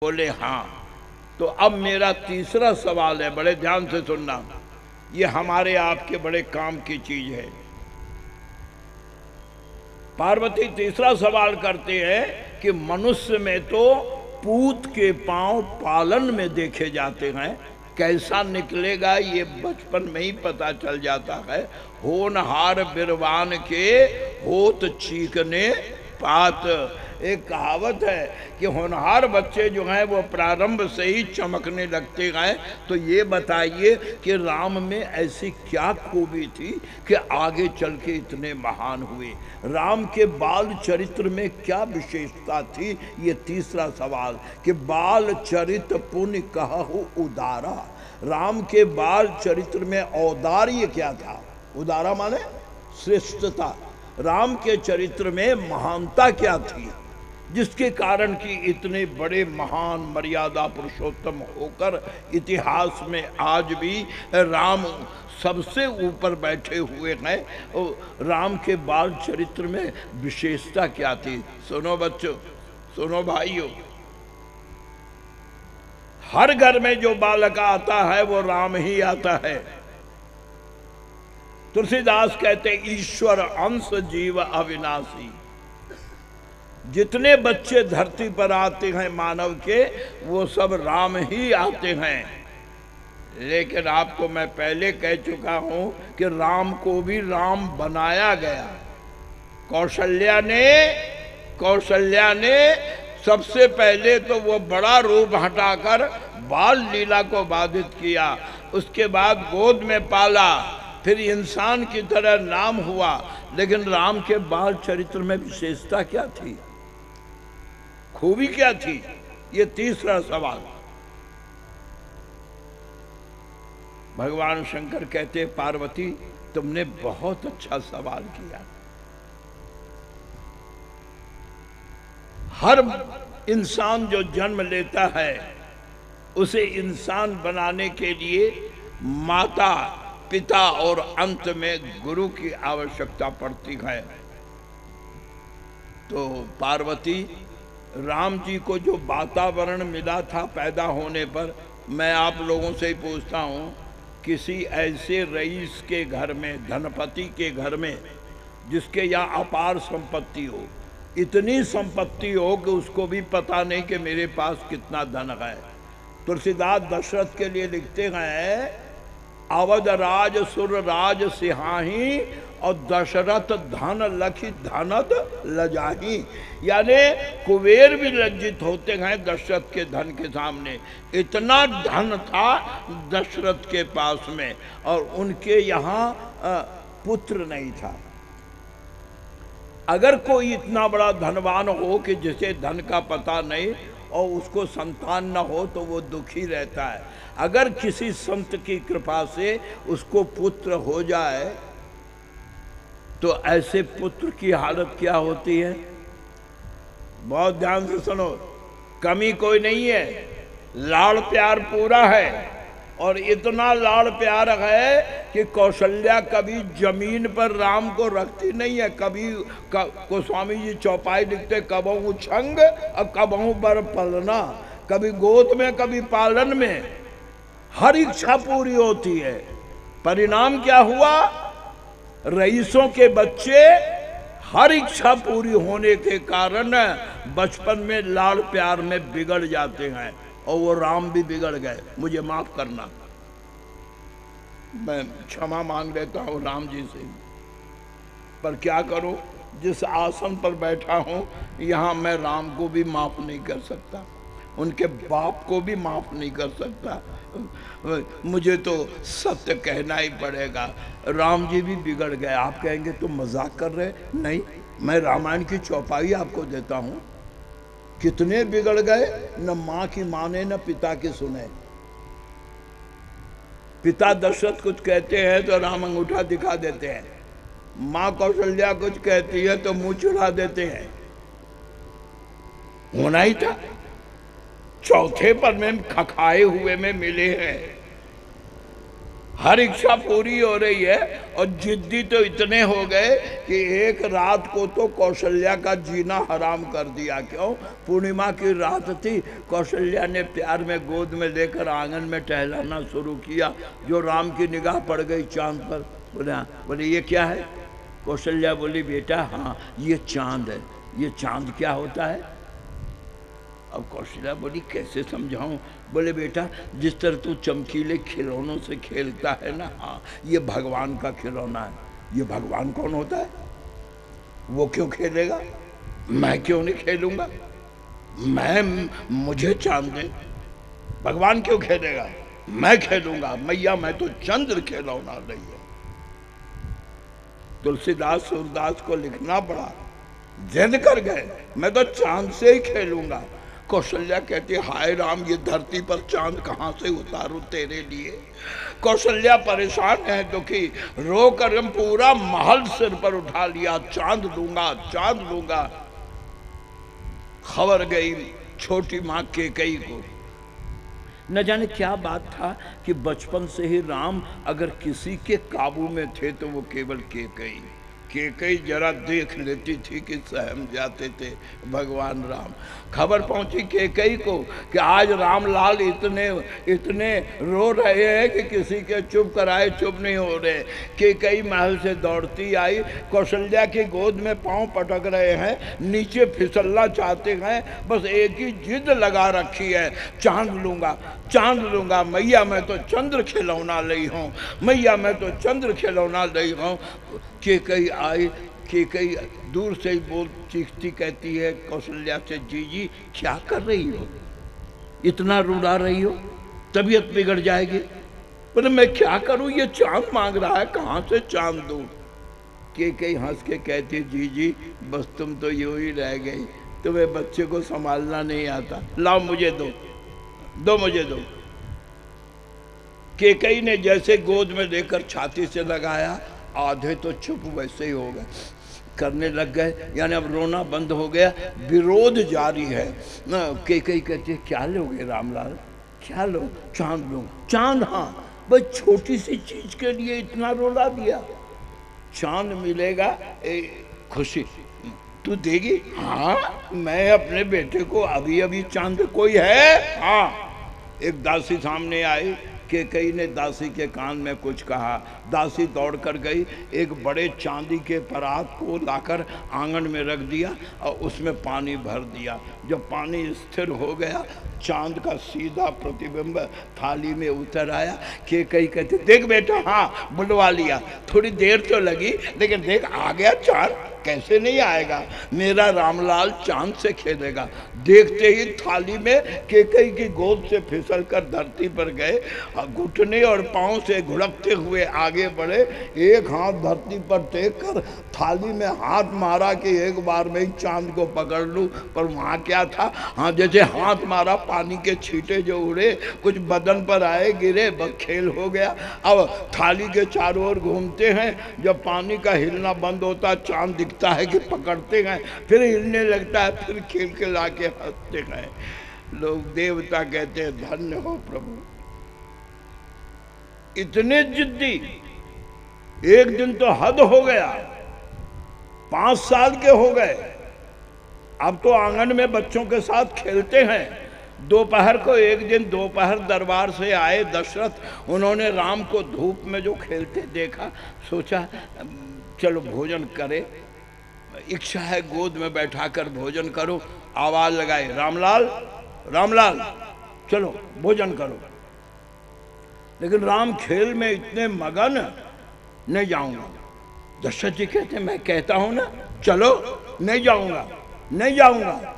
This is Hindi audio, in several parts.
बोले हाँ। तो अब मेरा तीसरा सवाल है, बड़े ध्यान से सुनना, ये हमारे आपके बड़े काम की चीज है। पार्वती तीसरा सवाल करते हैं कि मनुष्य में तो पूत के पांव पालन में देखे जाते हैं, कैसा निकलेगा ये बचपन में ही पता चल जाता है। होनहार बिरवान के होत चीकने पात। एक कहावत है कि होनहार बच्चे जो हैं वो प्रारंभ से ही चमकने लगते हैं। तो ये बताइए कि राम में ऐसी क्या खूबी थी कि आगे चल के इतने महान हुए? राम के बाल चरित्र में क्या विशेषता थी? ये तीसरा सवाल कि बाल चरित पुण्य कहु उदारा। राम के बाल चरित्र में औदार्य क्या था? उदारा माने श्रेष्ठता। राम के चरित्र में महानता क्या थी जिसके कारण कि इतने बड़े महान मर्यादा पुरुषोत्तम होकर इतिहास में आज भी राम सबसे ऊपर बैठे हुए हैं? राम के बाल चरित्र में विशेषता क्या थी? सुनो बच्चों, सुनो भाइयों, हर घर में जो बालक आता है वो राम ही आता है। तुलसीदास कहते ईश्वर अंश जीव अविनाशी। जितने बच्चे धरती पर आते हैं मानव के, वो सब राम ही आते हैं। लेकिन आपको मैं पहले कह चुका हूं कि राम को भी राम बनाया गया। कौशल्या ने सबसे पहले तो वो बड़ा रूप हटाकर बाल लीला को बाधित किया, उसके बाद गोद में पाला, फिर इंसान की तरह नाम हुआ। लेकिन राम के बाल चरित्र में विशेषता क्या थी, खूबी क्या थी? ये तीसरा सवाल। भगवान शंकर कहते पार्वती तुमने बहुत अच्छा सवाल किया। हर इंसान जो जन्म लेता है उसे इंसान बनाने के लिए माता पिता और अंत में गुरु की आवश्यकता पड़ती है। तो पार्वती, राम जी को जो वातावरण मिला था पैदा होने पर, मैं आप लोगों से ही पूछता हूँ, किसी ऐसे रईस के घर में, धनपति के घर में, जिसके यहाँ अपार संपत्ति हो, इतनी संपत्ति हो कि उसको भी पता नहीं कि मेरे पास कितना धन है। तुलसीदास दशरथ के लिए लिखते हैं अवध राज सुर राज सिहाही और दशरथ धन लखी धनद लजाही। यानी कुबेर भी लज्जित होते हैं दशरथ के धन के सामने। इतना धन था दशरथ के पास में और उनके यहाँ पुत्र नहीं था। अगर कोई इतना बड़ा धनवान हो कि जिसे धन का पता नहीं और उसको संतान न हो तो वो दुखी रहता है। अगर किसी संत की कृपा से उसको पुत्र हो जाए तो ऐसे पुत्र की हालत क्या होती है? बहुत ध्यान से सुनो, कमी कोई नहीं है, लाड़ प्यार पूरा है। और इतना लाड़ प्यार है कि कौशल्या कभी जमीन पर राम को रखती नहीं है। कभी गोस्वामी जी चौपाई लिखते कबहू छंग और कबहू बर पलना, कभी गोद में कभी पालन में, हर इच्छा पूरी होती है। परिणाम क्या हुआ? रईसों के बच्चे हर इच्छा पूरी होने के कारण बचपन में लाड़ प्यार में बिगड़ जाते हैं और वो राम भी बिगड़ गए। मुझे माफ करना, मैं क्षमा मांग लेता हूँ राम जी से, पर क्या करूँ, जिस आसन पर बैठा हूँ यहाँ मैं राम को भी माफ नहीं कर सकता, उनके बाप को भी माफ नहीं कर सकता। मुझे तो सत्य कहना ही पड़ेगा, राम जी भी बिगड़ गए। आप कहेंगे तुम मजाक कर रहे? नहीं, मैं रामायण की चौपाई आपको देता हूँ। कितने बिगड़ गए, न माँ की माने न पिता की सुने। पिता दशरथ कुछ कहते हैं तो राम अंगूठा दिखा देते हैं, माँ कौशल्या कुछ कहती है तो मुंह चुरा देते हैं। होना ही था, चौथे पर में खखाए हुए में मिले हैं। हर इच्छा पूरी हो रही है और जिद्दी तो इतने हो गए कि एक रात को तो कौशल्या का जीना हराम कर दिया। क्यों? पूर्णिमा की रात थी, कौशल्या ने प्यार में गोद में लेकर आंगन में टहलाना शुरू किया। जो राम की निगाह पड़ गई चांद पर, बोले हाँ, बोले ये क्या है? कौशल्या बोली बेटा हाँ ये चांद है। ये चांद क्या होता है? अब कौशल्या बोली कैसे समझाऊं? बोले बेटा जिस तरह तू चमकीले खिलौनों से खेलता है ना, हाँ ये भगवान का खिलौना है। ये भगवान कौन होता है? वो क्यों खेलेगा? मैं क्यों नहीं खेलूंगा? मुझे चांद दे, भगवान क्यों खेलेगा? मैं खेलूंगा। मैया मैं तो चंद्र खिलौना नहीं हूं। तुलसीदास सूरदास को लिखना पड़ा, जिद कर गए मैं तो चांद से ही खेलूंगा। कौशल्या कहती हाय राम ये धरती पर चांद कहाँ से उतारूं तेरे लिए। कौशल्या परेशान है, दुखी, रो कर पूरा महल सिर पर उठा लिया, चांद दूंगा चांद दूंगा। खबर गई छोटी माँ केकई को। न जाने क्या बात था कि बचपन से ही राम अगर किसी के काबू में थे तो वो केवल केकई। केकई जरा देख लेती थी कि सहम जाते थे भगवान राम। खबर पहुंची केकई को कि आज रामलाल इतने इतने रो रहे हैं कि किसी के चुप कराए चुप नहीं हो रहे। केकई महल से दौड़ती आई, कौशल्या की गोद में पांव पटक रहे हैं, नीचे फिसलना चाहते हैं, बस एक ही जिद लगा रखी है, चांद लूंगा चांद लूंगा। मैया मैं तो चंद्र खिलौना ली हूँ, मैया मैं तो चंद्र खिलौना ली हूँ। केकई आई, केकई दूर से ही बोल चीखती कहती है कौशल्या से, जी क्या कर रही हो? इतना रुला रही हो, तबीयत बिगड़ जाएगी। बोले मैं क्या करूं, ये चांद मांग रहा है, कहाँ से चांद दूं? केकई हंस के कहती जी बस तुम तो यूं ही रह गई, तुम्हें बच्चे को संभालना नहीं आता, लाओ मुझे दो मुझे दो। केकई ने जैसे गोद में लेकर छाती से लगाया, आधे तो चुप वैसे ही हो गए, करने लग गए, यानी अब रोना बंद हो गया, विरोध जारी है ना। केकई कहती है क्या लोगे रामलाल, क्या लो? चांद लो। चांद? हाँ, बस छोटी सी चीज के लिए इतना रोला दिया। चांद मिलेगा खुशी, तू देगी? हाँ मैं अपने बेटे को अभी अभी चांद। कोई है? हाँ। एक दासी सामने आई, केकई ने दासी के कान में कुछ कहा, दासी दौड़ कर गई, एक बड़े चांदी के परात को लाकर आंगन में रख दिया और उसमें पानी भर दिया। जब पानी स्थिर हो गया, चांद का सीधा प्रतिबिंब थाली में उतर आया। केकई कहते देख बेटा, हाँ बुलवा लिया, थोड़ी देर तो लगी लेकिन देख आ गया चांद, कैसे नहीं आएगा? मेरा रामलाल चांद से खेलेगा। देखते ही थाली में केकई की गोद से फिसल कर धरती पर गए, घुटने और पांव से घुड़कते हुए आगे बढ़े, एक हाथ धरती पर टेक कर थाली में हाथ मारा कि एक बार में ही चांद को पकड़ लूं। पर वहाँ क्या था, हाँ जैसे हाथ मारा पानी के छींटे जो उड़े कुछ बदन पर आए, गिरे, बस खेल हो गया। अब थाली के चारों ओर घूमते हैं, जब पानी का हिलना बंद होता चांद दिखता है कि पकड़ते हैं, फिर हिलने लगता है, फिर खेल के लाके हंसते हैं। लोग देवता कहते हैं धन्य हो प्रभु। इतने जिद्दी, एक दिन तो हद हो गया, 5 साल के हो गए, अब तो आंगन में बच्चों के साथ खेलते हैं। दोपहर को एक दिन दोपहर दरबार से आए दशरथ, उन्होंने राम को धूप में जो खेलते देखा, सोचा चलो भोजन करे, इच्छा है गोद में बैठाकर भोजन करो। आवाज लगाए रामलाल रामलाल चलो भोजन करो। लेकिन राम खेल में इतने मगन, नहीं जाऊंगा। दशरथ जी कहते मैं कहता हूं ना चलो, नहीं जाऊंगा नहीं जाऊंगा।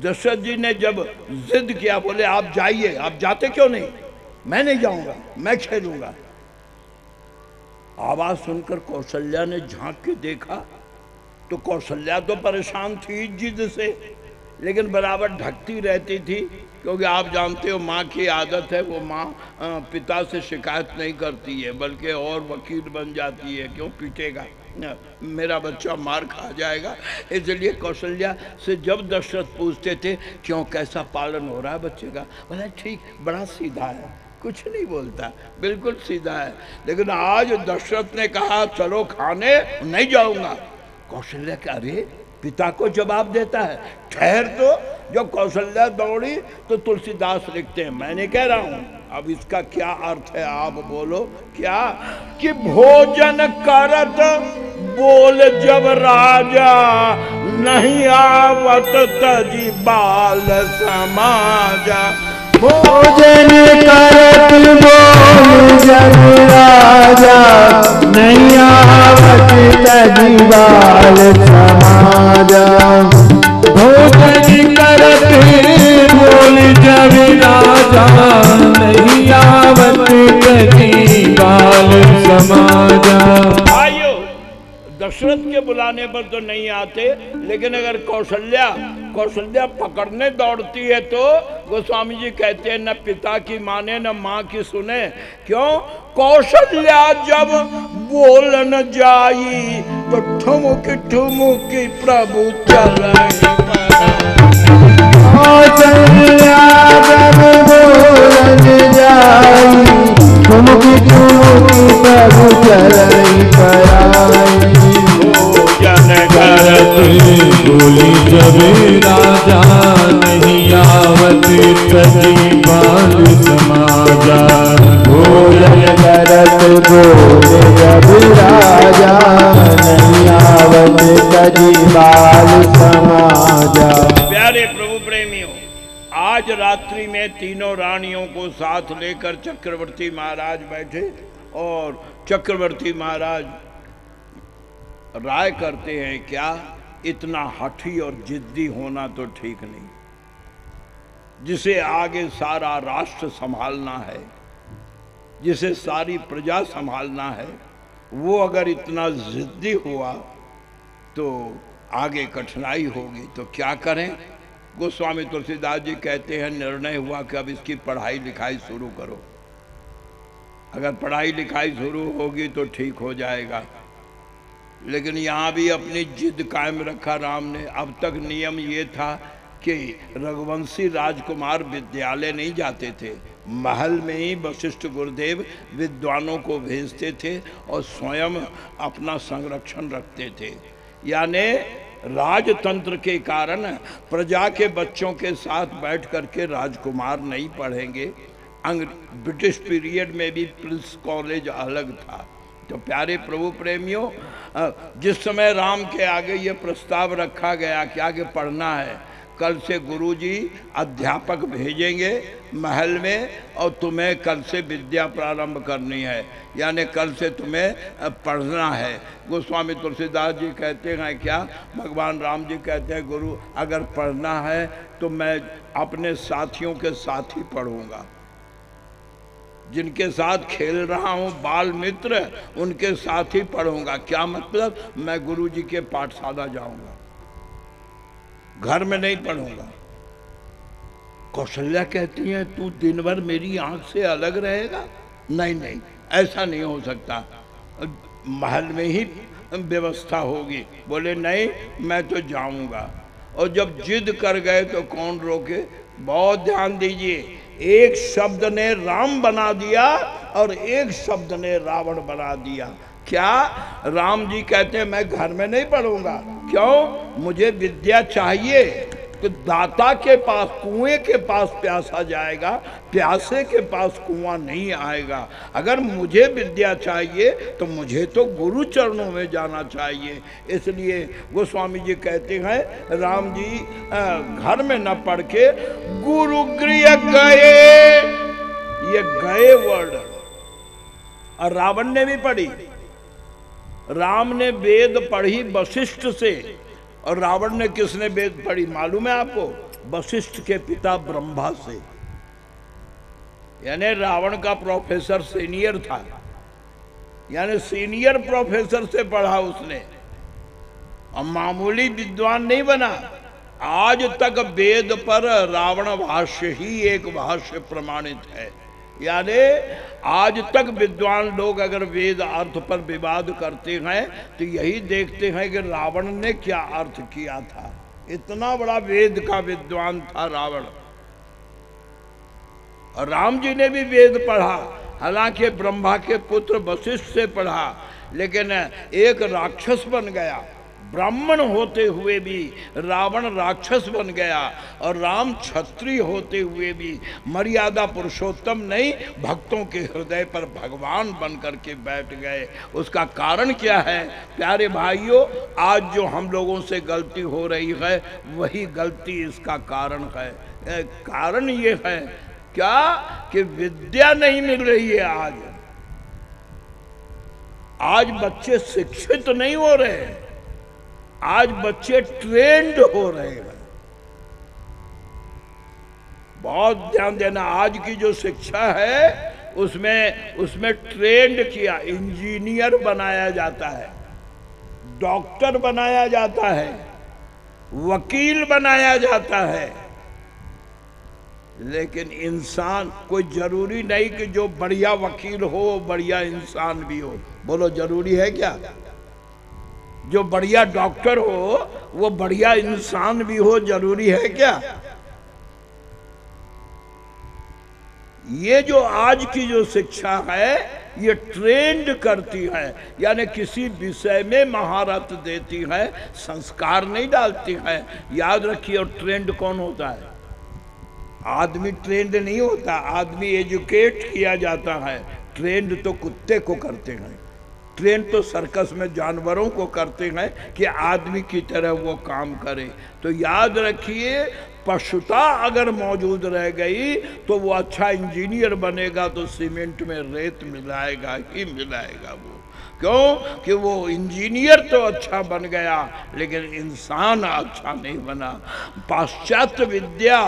दशरथ जी ने जब जिद किया, बोले आप जाइए। आप जाते क्यों नहीं? मैं नहीं जाऊंगा, मैं खेलूंगा। आवाज सुनकर कौशल्या ने झांक के देखा तो कौशल्या तो परेशान थी जिद से, लेकिन बराबर ढकती रहती थी, क्योंकि आप जानते हो माँ की आदत है, वो माँ पिता से शिकायत नहीं करती है बल्कि और वकील बन जाती है, क्यों पीटेगा मेरा बच्चा, मार खा जाएगा। इसलिए कौशल्या से जब दशरथ पूछते थे क्यों कैसा पालन हो रहा है बच्चे का, बोला ठीक बड़ा सीधा है, कुछ नहीं बोलता, बिल्कुल सीधा है। लेकिन आज दशरथ ने कहा चलो खाने, नहीं जाऊंगा। कौशल्या क्या, अरे पिता को जवाब देता है। ठहर तो, जो कौशल्या दौड़ी तो तुलसीदास लिखते हैं, मैं नहीं कह रहा हूं, अब इसका क्या अर्थ है आप बोलो। क्या कि भोजन करत बोल जब राजा, नहीं आवत तजी बाल समाजा। भोजन करत बोल जब राजा, नहीं आवत तजी बाल समाजा। भोजन करत बोल जब राजा, नहीं आवत तजी बाल समाजा। दशरथ के बुलाने पर तो नहीं आते, लेकिन अगर कौशल्या पकड़ने दौड़ती है तो गोस्वामी जी कहते हैं न पिता की माने न माँ की सुने। क्यों? कौशल्या जब बोलन जाई तो ठुमुकी ठुमुकी प्रभु चलाई। कौशल्या जब बोलन जाई, ठुमुकी ठुमुकी प्रभु चलाई पराई। करत बोली जब राजा, नहीं आवत तजी बाल समाजा। भोजन करत बोले जब राजा, नहीं आवत तजी बाल समाजा। प्यारे प्रभु प्रेमियों, आज रात्रि में तीनों रानियों को साथ लेकर चक्रवर्ती महाराज बैठे और चक्रवर्ती महाराज राय करते हैं क्या, इतना हठी और जिद्दी होना तो ठीक नहीं। जिसे आगे सारा राष्ट्र संभालना है, जिसे सारी प्रजा संभालना है, वो अगर इतना जिद्दी हुआ तो आगे कठिनाई होगी। तो क्या करें? गोस्वामी तुलसीदास जी कहते हैं निर्णय हुआ कि अब इसकी पढ़ाई लिखाई शुरू करो। अगर पढ़ाई लिखाई शुरू होगी तो ठीक हो जाएगा। लेकिन यहाँ भी अपनी जिद कायम रखा राम ने। अब तक नियम ये था कि रघुवंशी राजकुमार विद्यालय नहीं जाते थे, महल में ही वशिष्ठ गुरुदेव विद्वानों को भेजते थे और स्वयं अपना संरक्षण रखते थे। यानी राजतंत्र के कारण प्रजा के बच्चों के साथ बैठ करके राजकुमार नहीं पढ़ेंगे। ब्रिटिश पीरियड में भी प्रिंस कॉलेज अलग था। तो प्यारे प्रभु प्रेमियों, जिस समय राम के आगे ये प्रस्ताव रखा गया क्या कि पढ़ना है, कल से गुरुजी अध्यापक भेजेंगे महल में और तुम्हें कल से विद्या प्रारंभ करनी है, यानी कल से तुम्हें पढ़ना है। गोस्वामी तुलसीदास जी कहते हैं क्या, भगवान राम जी कहते हैं गुरु अगर पढ़ना है तो मैं अपने साथियों के साथ ही पढ़ूंगा, जिनके साथ खेल रहा हूँ बाल मित्र उनके साथ ही पढ़ूंगा। क्या मतलब? मैं गुरुजी के पाठशाला जाऊंगा, घर में नहीं पढ़ूंगा। कौशल्या कहती है तू दिन भर मेरी आंख से अलग रहेगा? नहीं नहीं, ऐसा नहीं हो सकता, महल में ही व्यवस्था होगी। बोले नहीं मैं तो जाऊंगा। और जब जिद कर गए तो कौन रोके? बहुत ध्यान दीजिए, एक शब्द ने राम बना दिया और एक शब्द ने रावण बना दिया। क्या? राम जी कहते हैं मैं घर में नहीं पढ़ूंगा। क्यों? मुझे विद्या चाहिए। तो दाता के पास, कुएं के पास प्यासा जाएगा, प्यासे के पास कुआं नहीं आएगा। अगर मुझे विद्या चाहिए तो मुझे तो गुरु चरणों में जाना चाहिए। इसलिए गोस्वामी जी कहते हैं राम जी घर में न पढ़ के गुरु गृह गए, ये गए वर्ड। और रावण ने भी पढ़ी, राम ने वेद पढ़ी वशिष्ठ से, और रावण ने किसने वेद पढ़ी मालूम है आपको? वशिष्ठ के पिता ब्रह्मा से। यानी रावण का प्रोफेसर सीनियर था, यानी सीनियर प्रोफेसर से पढ़ा उसने, और मामूली विद्वान नहीं बना। आज तक वेद पर रावण भाष्य ही एक भाष्य प्रमाणित है। यानी आज तक विद्वान लोग अगर वेद अर्थ पर विवाद करते हैं तो यही देखते हैं कि रावण ने क्या अर्थ किया था। इतना बड़ा वेद का विद्वान था रावण। और राम जी ने भी वेद पढ़ा, हालांकि ब्रह्मा के पुत्र वशिष्ठ से पढ़ा, लेकिन एक राक्षस बन गया। ब्राह्मण होते हुए भी रावण राक्षस बन गया, और राम क्षत्रिय होते हुए भी मर्यादा पुरुषोत्तम नहीं, भक्तों के हृदय पर भगवान बन करके बैठ गए। उसका कारण क्या है? प्यारे भाइयों, आज जो हम लोगों से गलती हो रही है वही गलती इसका कारण है। कारण ये है क्या कि विद्या नहीं मिल रही है। आज बच्चे शिक्षित नहीं हो रहे, आज बच्चे ट्रेंड हो रहे हैं। बहुत ध्यान देना, आज की जो शिक्षा है उसमें ट्रेंड किया, इंजीनियर बनाया जाता है, डॉक्टर बनाया जाता है, वकील बनाया जाता है, लेकिन इंसान कोई जरूरी नहीं कि जो बढ़िया वकील हो वो बढ़िया इंसान भी हो। बोलो, जरूरी है क्या? जो बढ़िया डॉक्टर हो वो बढ़िया इंसान भी हो, जरूरी है क्या? ये जो आज की जो शिक्षा है ये ट्रेंड करती है, यानी किसी विषय में महारत देती है, संस्कार नहीं डालती है। याद रखिए, और ट्रेंड कौन होता है? आदमी ट्रेंड नहीं होता, आदमी एजुकेट किया जाता है। ट्रेंड तो कुत्ते को करते हैं, ट्रेंड तो सर्कस में जानवरों को करते हैं कि आदमी की तरह वो काम करे। तो याद रखिए, पशुता अगर मौजूद रह गई तो वो अच्छा इंजीनियर बनेगा तो सीमेंट में रेत मिलाएगा ही मिलाएगा वो। क्यों कि वो इंजीनियर तो अच्छा बन गया लेकिन इंसान अच्छा नहीं बना। पाश्चात्य विद्या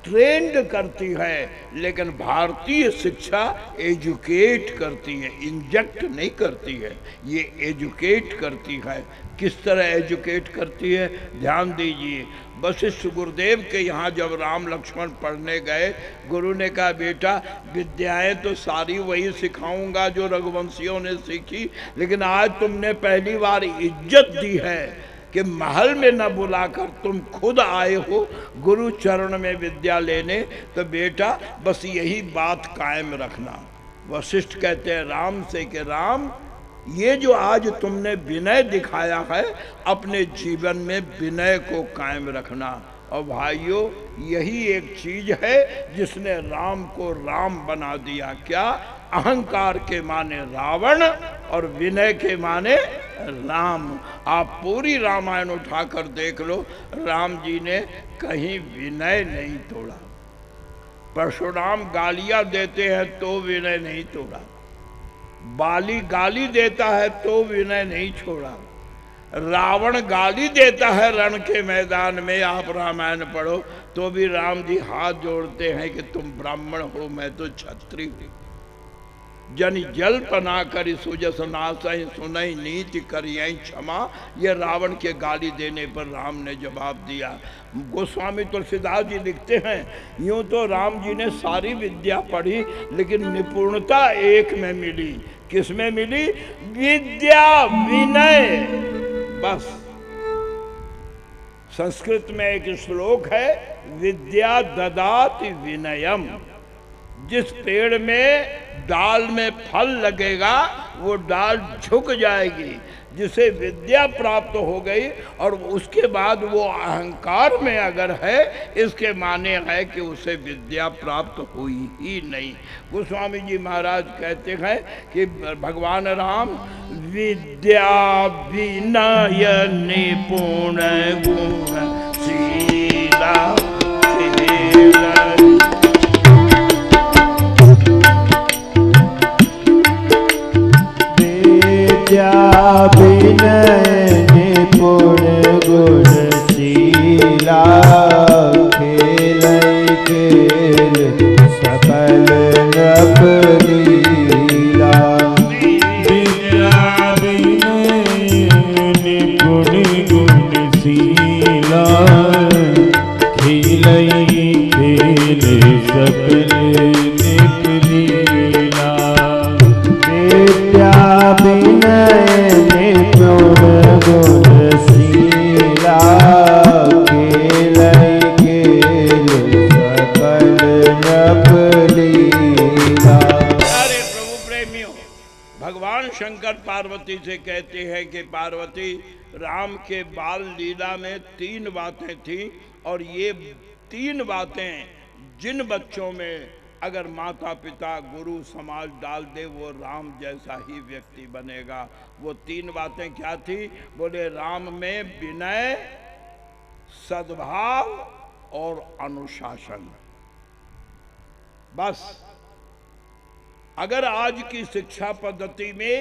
ट्रेंड करती है, लेकिन भारतीय शिक्षा एजुकेट करती है, इंजेक्ट नहीं करती है, ये एजुकेट करती है। किस तरह एजुकेट करती है? ध्यान दीजिए। वशिष्ठ गुरुदेव के यहाँ जब राम लक्ष्मण पढ़ने गए, गुरु ने कहा, बेटा विद्याएं तो सारी वही सिखाऊंगा जो रघुवंशियों ने सीखी, लेकिन आज तुमने पहली बार इज्जत दी है कि महल में न बुलाकर तुम खुद आए हो गुरु चरण में विद्या लेने, तो बेटा बस यही बात कायम रखना। वशिष्ठ कहते हैं राम से कि राम, ये जो आज तुमने विनय दिखाया है, अपने जीवन में विनय को कायम रखना। और भाइयों, यही एक चीज है जिसने राम को राम बना दिया। क्या? अहंकार के माने रावण और विनय के माने राम। आप पूरी रामायण उठाकर देख लो, राम जी ने कहीं विनय नहीं तोड़ा। परशुराम गालियां देते हैं तो विनय नहीं तोड़ा, बाली गाली देता है तो विनय नहीं छोड़ा, रावण गाली देता है रण के मैदान में, आप रामायण पढ़ो तो भी राम जी हाथ जोड़ते हैं कि तुम ब्राह्मण हो, मैं तो क्षत्रिय हूं। जन जल पना करी सुजस नासहि सुनहि नीति करियहि क्षमा, ये रावण के गाली देने पर राम ने जवाब दिया। गोस्वामी तुलसीदास जी लिखते हैं, यूं तो राम जी ने सारी विद्या पढ़ी, लेकिन निपुणता एक में मिली। किस में मिली? विद्या विनय। बस संस्कृत में एक श्लोक है, विद्या ददाति विनयम। जिस पेड़ में डाल में फल लगेगा वो डाल झुक जाएगी। जिसे विद्या प्राप्त हो गई और उसके बाद वो अहंकार में अगर है, इसके माने है कि उसे विद्या प्राप्त हुई ही नहीं। गोस्वामी जी महाराज कहते हैं कि भगवान राम विद्या विनय निपुण गुणशीला विनय निपुण गुणशीला खेलय खेल सकल नभ लीला। विद्या विनय निपुण गुणशीला खेलय खेल सकल नभ लीला। विद्या विनय निपुण गुणशीला खेलय खेल सकल नभ शंकर पार्वती से कहते हैं कि पार्वती, राम के बाल लीला में 3 बातें थी, और ये 3 बातें जिन बच्चों में अगर माता पिता गुरु समाज डाल दे वो राम जैसा ही व्यक्ति बनेगा। वो 3 बातें क्या थी? बोले राम में विनय, सद्भाव और अनुशासन। बस अगर आज की शिक्षा पद्धति में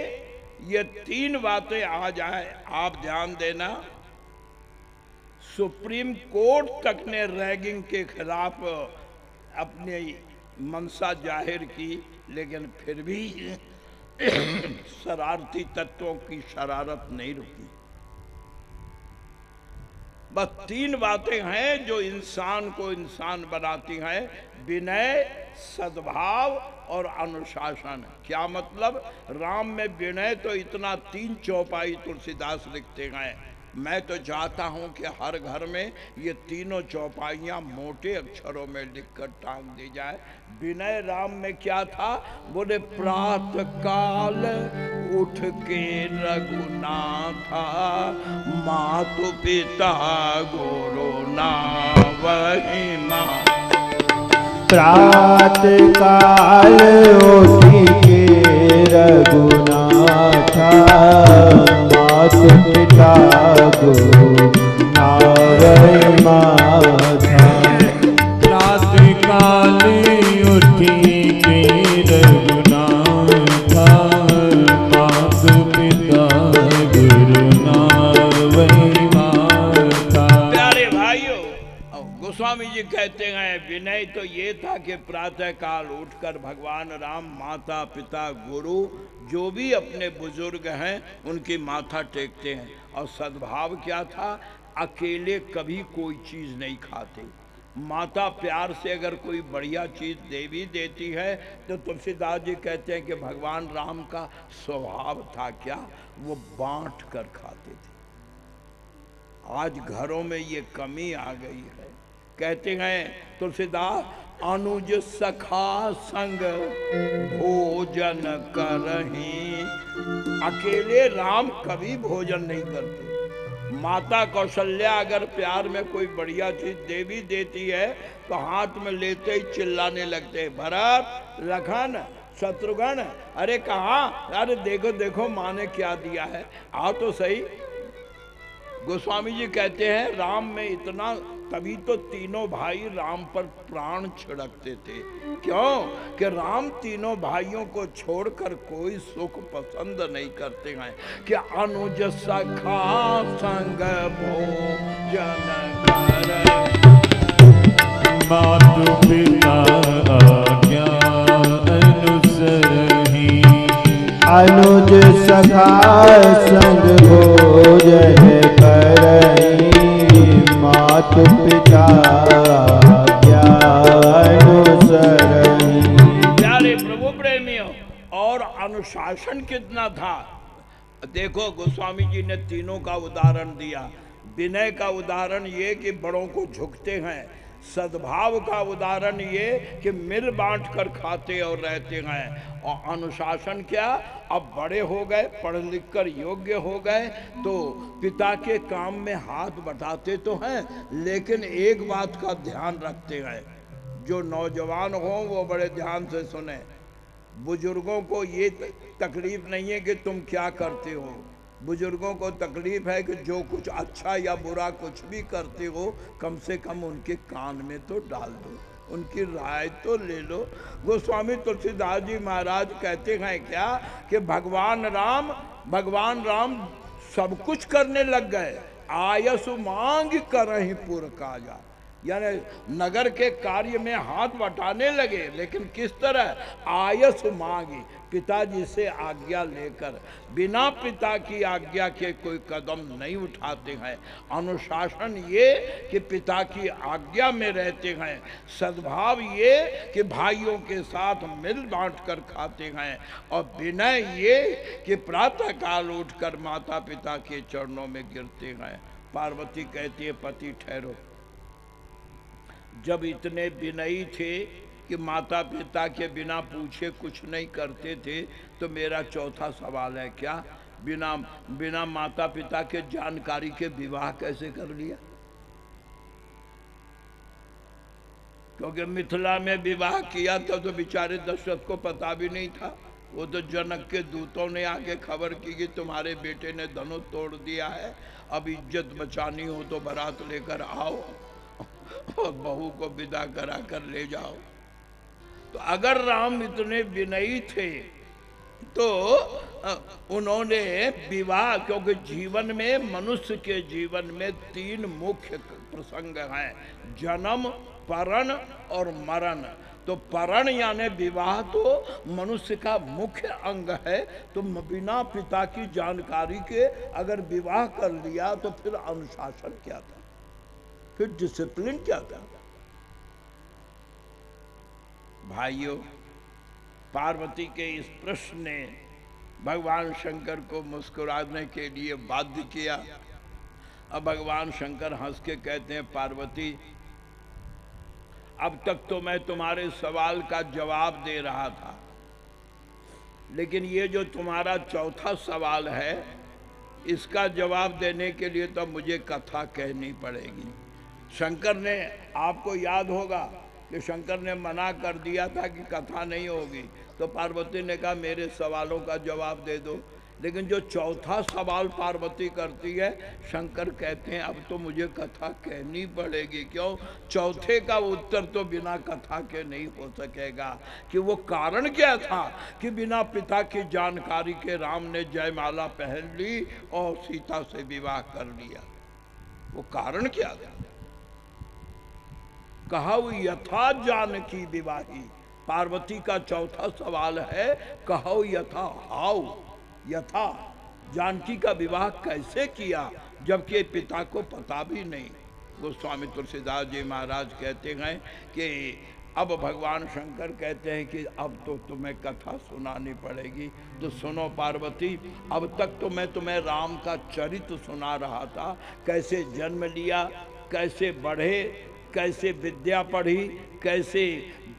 ये 3 बातें आ जाए, आप ध्यान देना, सुप्रीम कोर्ट तक ने रैगिंग के खिलाफ अपनी मंशा जाहिर की, लेकिन फिर भी शरारती तत्वों की शरारत नहीं रुकी। बस 3 बातें हैं जो इंसान को इंसान बनाती हैं, विनय, सद्भाव और अनुशासन। क्या मतलब? राम में विनय तो इतना 3 चौपाई तुलसीदास लिखते हैं। मैं तो चाहता हूं कि हर घर में ये 3 चौपाइयां मोटे अक्षरों में लिखकर टांग दी जाए। विनय राम में क्या था? बोले प्रातः काल उठ के रघुनाथा, मातु पिता गुरु नावहि माँ। प्रात काल उठ के रघुनाथा, मातु पिता गुरु नावहि माता। प्रात काल उठ के रघुनाथा, मातु पिता गुरु नावहि माता। प्यारे भाइयों, गोस्वामी जी कहते हैं विनय तो ये था कि प्रातः काल उठकर भगवान राम माता पिता गुरु जो भी अपने बुजुर्ग हैं उनकी माथा टेकते हैं। और सद्भाव क्या था? अकेले कभी कोई चीज नहीं खाते। माता प्यार से अगर कोई बढ़िया चीज दे भी देती है तो तुलसीदास जी कहते हैं कि भगवान राम का स्वभाव था क्या? वो बांट कर खाते थे। आज घरों में ये कमी आ गई है। कहते हैं तुलसीदास, अनुज सखा संग भोजन करहीं। अकेले राम कभी भोजन नहीं करते। माता कौशल्या अगर प्यार में कोई बढ़िया चीज दे भी देती है तो हाथ में लेते ही चिल्लाने लगते हैं, भरत, लखन, शत्रुघ्न, अरे कहाँ? अरे देखो देखो माँ ने क्या दिया है, आओ तो सही। गोस्वामी जी कहते हैं राम में इतना, तभी तो तीनों भाई राम पर प्राण छिड़कते थे। क्यों? कि राम तीनों भाइयों को छोड़कर कोई सुख पसंद नहीं करते हैं। कि अनुज सखा संग भोजन कर, मातु पिता आज्ञा अनुसरहि। अनुज सखा संग भोजन करहि, मातु पिता आज्ञा अनुसरहि। प्यारे प्रभु प्रेमियों, और अनुशासन कितना था देखो। गोस्वामी जी ने तीनों का उदाहरण दिया। विनय का उदाहरण ये कि बड़ों को झुकते हैं। सद्भाव का उदाहरण ये कि मिल बांट कर खाते और रहते हैं। और अनुशासन क्या? अब बड़े हो गए, पढ़ लिख कर योग्य हो गए तो पिता के काम में हाथ बटाते तो हैं, लेकिन एक बात का ध्यान रखते हैं। जो नौजवान हो वो बड़े ध्यान से सुने। बुजुर्गों को ये तकलीफ नहीं है कि तुम क्या करते हो। बुजुर्गों को तकलीफ है कि जो कुछ अच्छा या बुरा कुछ भी करते हो कम से कम उनके कान में तो डाल दो, उनकी राय तो ले लो। गोस्वामी तुलसीदास जी महाराज कहते हैं क्या कि भगवान राम सब कुछ करने लग गए। आयस मांग करहि पुर काजा, यानी नगर के कार्य में हाथ बटाने लगे, लेकिन किस तरह? आयस मांगी, पिताजी से आज्ञा लेकर। बिना पिता की आज्ञा के कोई कदम नहीं उठाते हैं। अनुशासन ये कि पिता की आज्ञा में रहते हैं। सद्भाव ये कि भाइयों के साथ मिल बांट कर खाते हैं। और विनय ये कि प्रातः काल उठकर माता पिता के चरणों में गिरते हैं। पार्वती कहती है, पति ठहरो, जब इतने विनयी थे कि माता पिता के बिना पूछे कुछ नहीं करते थे, तो मेरा चौथा सवाल है, क्या बिना माता पिता के जानकारी के विवाह कैसे कर लिया? क्योंकि मिथिला में विवाह किया था तो बेचारे दशरथ को पता भी नहीं था। वो तो जनक के दूतों ने आके खबर की कि तुम्हारे बेटे ने धनुष तोड़ दिया है, अब इज्जत बचानी हो तो बारात लेकर आओ और बहू को विदा करा कर ले जाओ। तो अगर राम इतने विनयी थे तो उन्होंने विवाह, क्योंकि जीवन में, मनुष्य के जीवन में 3 मुख्य प्रसंग हैं, जन्म, परण और मरण। तो परण यानी विवाह तो मनुष्य का मुख्य अंग है, तो बिना पिता की जानकारी के अगर विवाह कर लिया तो फिर अनुशासन क्या था, फिर डिसिप्लिन क्या था? भाइयों, पार्वती के इस प्रश्न ने भगवान शंकर को मुस्कुराने के लिए बाध्य किया। अब भगवान शंकर हंस के कहते हैं, पार्वती, अब तक तो मैं तुम्हारे सवाल का जवाब दे रहा था, लेकिन ये जो तुम्हारा चौथा सवाल है, इसका जवाब देने के लिए तो मुझे कथा कहनी पड़ेगी। शंकर ने, आपको याद होगा कि शंकर ने मना कर दिया था कि कथा नहीं होगी, तो पार्वती ने कहा मेरे सवालों का जवाब दे दो। लेकिन जो चौथा सवाल पार्वती करती है, शंकर कहते हैं अब तो मुझे कथा कहनी पड़ेगी। क्यों? चौथे का उत्तर तो बिना कथा के नहीं हो सकेगा। कि वो कारण क्या था कि बिना पिता की जानकारी के राम ने जयमाला पहन ली और सीता से विवाह कर लिया। वो कारण क्या था? कहा यथा जानकी विवाही। पार्वती का चौथा सवाल है, कहो यथा, हाउ, यथा जानकी का विवाह कैसे किया जबकि पिता को पता भी नहीं। गोस्वामी तुलसीदास जी महाराज कहते हैं कि अब भगवान शंकर कहते हैं कि अब तो तुम्हें कथा सुनानी पड़ेगी। तो सुनो पार्वती, अब तक तो मैं तुम्हें राम का चरित्र सुना रहा था, कैसे जन्म लिया, कैसे बढ़े, कैसे विद्या पढ़ी, कैसे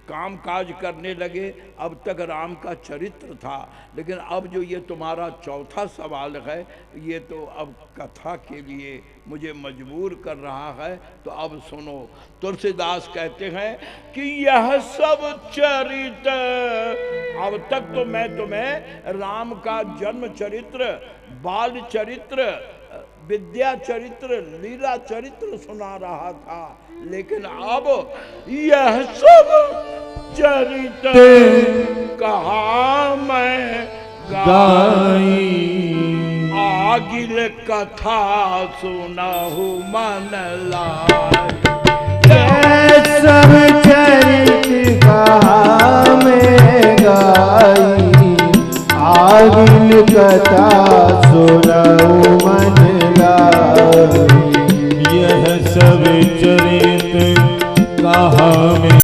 काम काज करने लगे, अब तक राम का चरित्र था। लेकिन अब जो ये तुम्हारा चौथा सवाल है, ये तो अब कथा के लिए मुझे मजबूर कर रहा है। तो अब सुनो, तुलसीदास कहते हैं कि यह सब चरित्र, अब तक तो मैं तुम्हें राम का जन्म चरित्र, बाल चरित्र, विद्या चरित्र, लीला चरित्र सुना रहा था, लेकिन अब यह सब चरित्र कहा मैं गाई, आगिल कथा सुनहु मन लाई। यह सब चरित्र कहा मैं गाई, आगिल कथा सुनहु मन लाई। यह सब चरित्र कहा में